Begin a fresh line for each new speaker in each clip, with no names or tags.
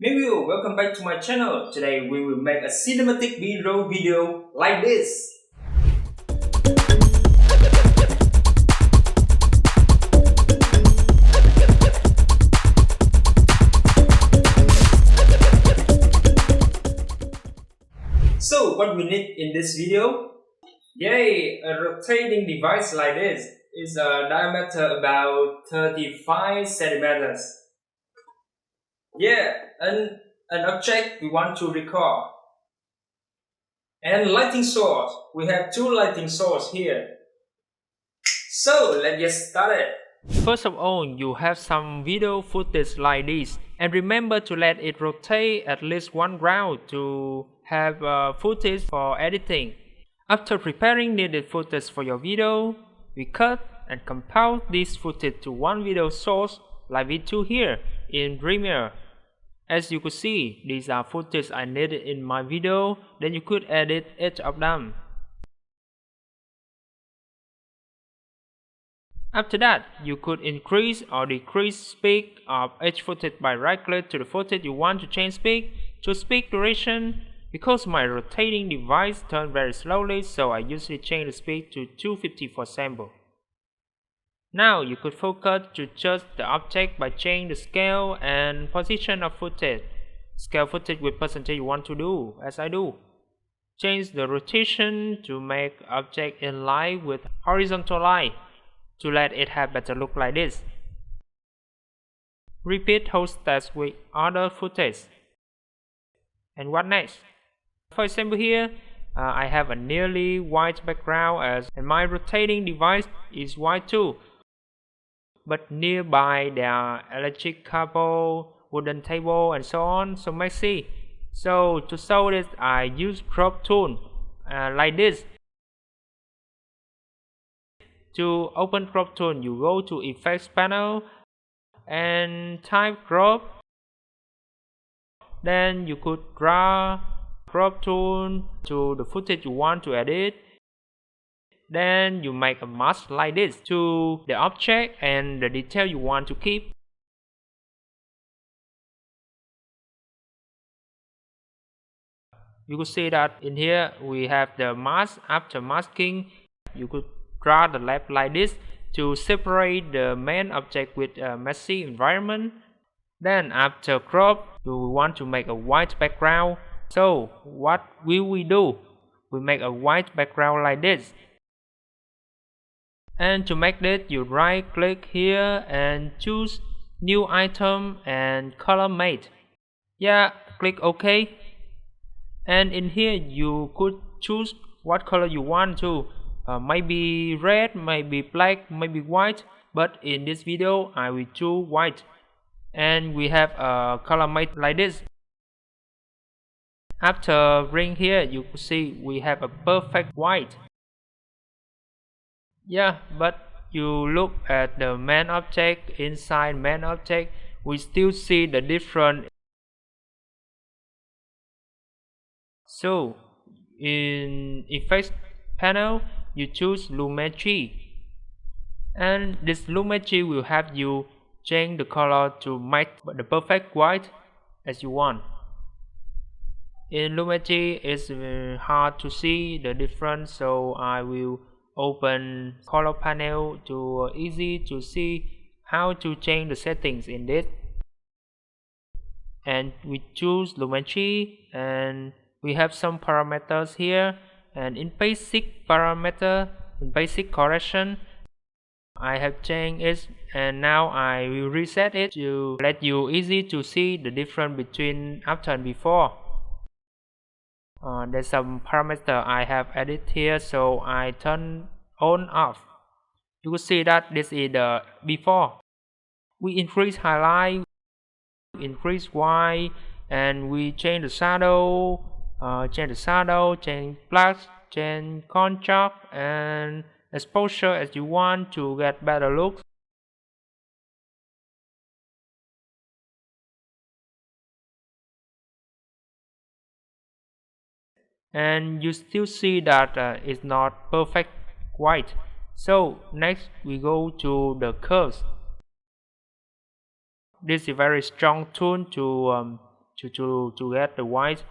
Meowiography, welcome back to my channel. Today we will make a cinematic video like this. So what we need in this video? Yay, a rotating device like this is a diameter about 35 centimeters. Yeah, and an object we want to record. And lighting source. We have two lighting sources here. So let's get started. First of all, you have some video footage like this, and remember to let it rotate at least one round to have footage for editing. After preparing needed footage for your video, we cut and compile this footage to one video source like we do here in Premiere. As you could see, these are footage I needed in my video, then you could edit each of them. After that, you could increase or decrease speed of each footage by right-click to the footage you want to change speed. To speed duration, because my rotating device turns very slowly, so I usually change the speed to 250 for sample. Now you could focus to just the object by changing the scale and position of footage. Scale footage with percentage you want to do, as I do. Change the rotation to make object in line with horizontal line to let it have better look like this. Repeat whole steps with other footage. And what next? For example here, I have a nearly white background and my rotating device is white too. But nearby there are electric cable, wooden table and so on, so messy. So to show this, I use crop tool like this. To open crop tool, you go to effects panel and type crop. Then you could draw crop tool to the footage you want to edit. Then you make a mask like this to the object and the detail you want to keep. You could see that in here we have the mask. After masking, you could draw the left like this to separate the main object with a messy environment. Then after crop, we want to make a white background. So what will we do? We make a white background like this. And to make this, you right click here and choose new item and color mate. Yeah, click OK. And in here you could choose what color you want to. Maybe red, maybe black, maybe white. But in this video I will choose white. And we have a color mate like this. After bring here, you could see we have a perfect white. Yeah, but you look at the main object, inside main object, we still see the difference. So, in effects panel, you choose Lumetri. And this Lumetri will have you change the color to make the perfect white as you want. In Lumetri, it's hard to see the difference, so I will open color panel to easy to see how to change the settings in this. And we choose Lumetri, and we have some parameters here. And in basic parameter, in basic correction, I have changed it, and now I will reset it to let you easy to see the difference between after and before. There's some parameter I have added here, so I turn on off. You can see that this is the before. We increase highlight, increase white, and we change the shadow, change black, change contrast and exposure as you want to get better look. And you still see that it's not perfect white. So next we go to the curves. This is a very strong tool to
to get the white.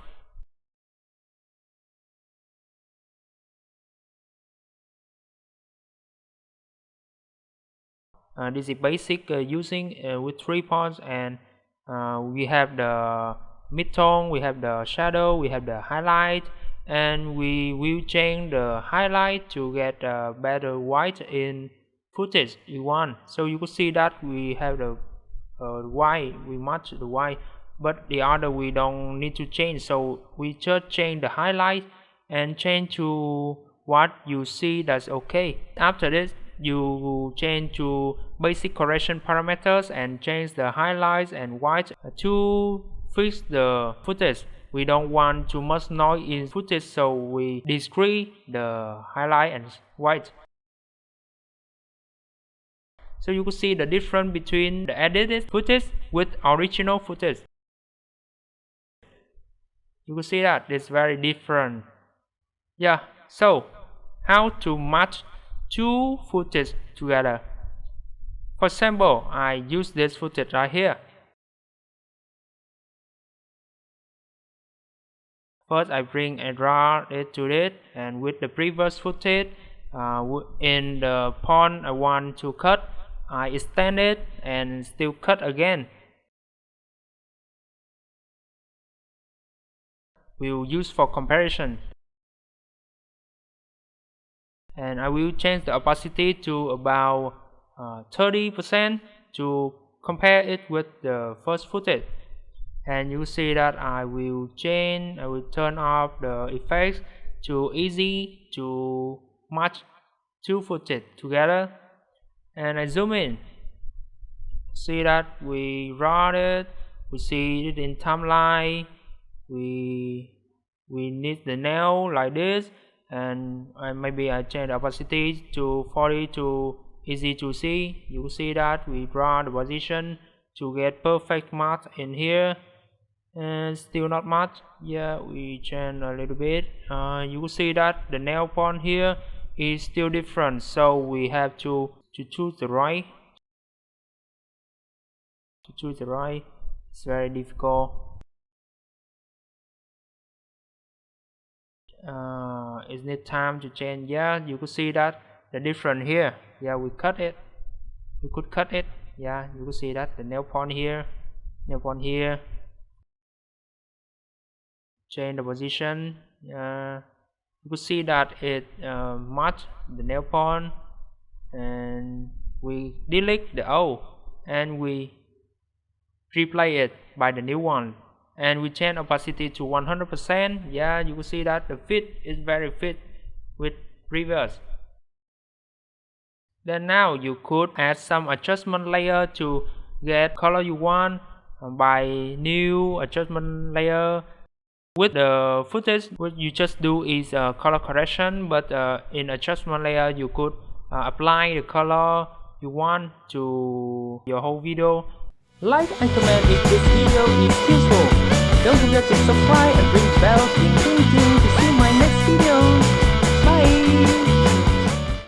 This is basic using with 3 points, and we have the mid-tone, we have the shadow, we have the highlight, and we will change the highlight to get better white in footage you want. So you could see that we have the white, we match the white, but the other we don't need to change, so we just change the highlight and change to what you see. That's okay. After this, you change to basic correction parameters and change the highlights and white to fix the footage. We don't want too much noise in footage, so we decrease the highlight and white. So you can see the difference between the edited footage with original footage. You can see that it's very different. Yeah, so how to match 2 footage together? For example, I use this footage right here. First, I bring and draw it to it, and with the previous footage, in the point I want to cut, I extend it and still cut again. We'll use for comparison. And I will change the opacity to about 30% to compare it with the first footage. And you see that I will turn off the effects to easy to match 2 footage together. And I zoom in. See that we run it, we see it in timeline, we need the nail like this, and maybe I change the opacity to 40 to easy to see. You see that we draw the position to get perfect match in here, and still not much. Yeah, we change a little bit. You will see that the nail point here is still different, so we have to choose the right. It's very difficult. It needs time to change. Yeah, you could see that the difference here. Yeah, we could cut it. Yeah, you could see that the nail point here, change the position. You could see that it match the nail point, and we delete the old and we replace it by the new one, and we change opacity to 100%. Yeah, you can see that the fit is very fit with previous. Then now you could add some adjustment layer to get color you want by new adjustment layer. With the footage, what you just do is color correction, but in adjustment layer you could apply the color you want to your whole video. Like and comment if this video is useful. Don't forget to subscribe and ring the bell to see my next video. Bye!